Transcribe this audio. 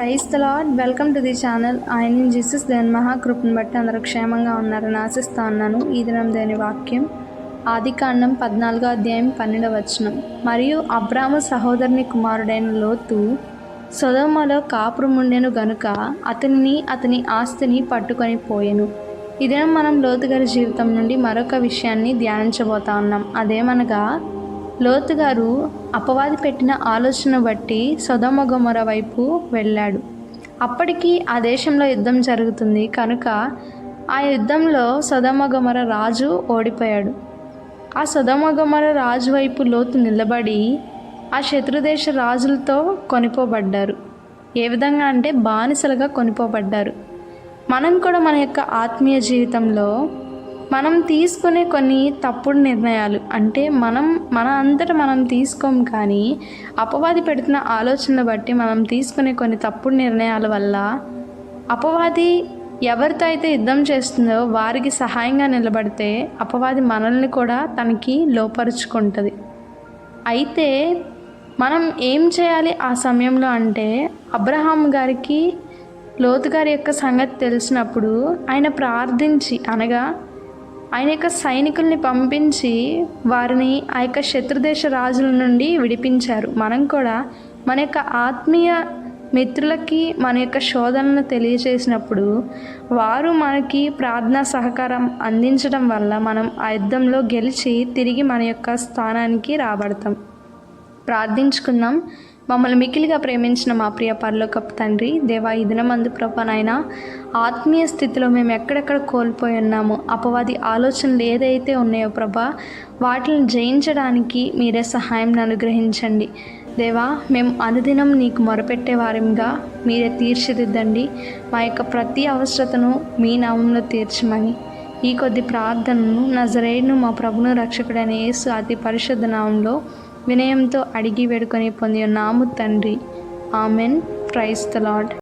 Praise the lord. Welcome to the channel. ఆయన Jesus దేని మహాకృపను బట్టి అందరూ క్షేమంగా ఉన్నారని ఆశిస్తా ఉన్నాను. ఈ దినం దేని వాక్యం ఆదికాండం 14వ అధ్యాయం 12వ వచనం. మరియు అబ్రాము సహోదరుని కుమారుడైన లోతు సొదొమలో కాపురముండెను గనుక అతనిని అతని ఆస్తిని పట్టుకొని పోయెను. ఈ దినం మనం లోతు గారి జీవితం నుండి మరొక విషయాన్ని ధ్యానించబోతా ఉన్నాం. అదేమనగా లోతు గారు అపవాది పెట్టిన ఆలోచన బట్టి సొదొమ గొమొర వైపు వెళ్ళాడు. అప్పటికి ఆ దేశంలో యుద్ధం జరుగుతుంది కనుక ఆ యుద్ధంలో సొదొమ గొమొర రాజు ఓడిపోయాడు. ఆ సొదొమ గొమొర రాజు వైపు లోతు నిలబడి ఆ శత్రుదేశ రాజులతో కొనిపోబడ్డారు. ఏ విధంగా అంటే బానిసలుగా కొనిపోబడ్డారు. మనం కూడా మన యొక్క ఆత్మీయ జీవితంలో మనం తీసుకునే కొన్ని తప్పుడు నిర్ణయాలు, అంటే మన అంతటా మనం తీసుకోం, కానీ అపవాది పెడుతున్న ఆలోచనలు బట్టి మనం తీసుకునే కొన్ని తప్పుడు నిర్ణయాల వల్ల అపవాది ఎవరితో అయితే యుద్ధం చేస్తుందో వారికి సహాయంగా నిలబడితే అపవాది మనల్ని కూడా తనకి లోపరుచుకుంటుంది. అయితే మనం ఏం చేయాలి ఆ సమయంలో అంటే, అబ్రహాం గారికి లోతు గారి యొక్క సంగతి తెలిసినప్పుడు ఆయన ప్రార్థించి, అనగా ఆయన యొక్క సైనికుల్ని పంపించి వారిని ఆ యొక్క శత్రుదేశ రాజుల నుండి విడిపించారు. మనం కూడా మన యొక్క ఆత్మీయ మిత్రులకి మన యొక్క శోధనను తెలియజేసినప్పుడు వారు మనకి ప్రార్థనా సహకారం అందించడం వల్ల మనం ఆ యుద్ధంలో గెలిచి తిరిగి మన యొక్క స్థానానికి రాబడతాం. ప్రార్థించుకుందాం. మమ్మల్ని మిక్కిలిగా ప్రేమించిన మా ప్రియ పరలోకపు తండ్రి, దేవా, ఈ దినమందు ప్రభా నాయనా, ఆత్మీయ స్థితిలో మేము ఎక్కడెక్కడ కోల్పోయి ఉన్నామో, అపవాది ఆలోచనలు ఏదైతే ఉన్నాయో ప్రభా, వాటిని జయించడానికి మీరే సహాయం అనుగ్రహించండి. దేవా, మేము అనుదినం నీకు మొరపెట్టే వారంగా మీరే తీర్చిదిద్దండి. మా యొక్క ప్రతి అవసరతను మీ నామంలో తీర్చమని ఈ కొద్ది ప్రార్థనను నజరేయుడును మా ప్రభువును రక్షకుడైన యేసు అతి పరిశుద్ధ నామంలో వినయంతో అడిగి వేడుకొని పొంది ఉన్నాము తండ్రి. ఆమెన్. Praise the lord.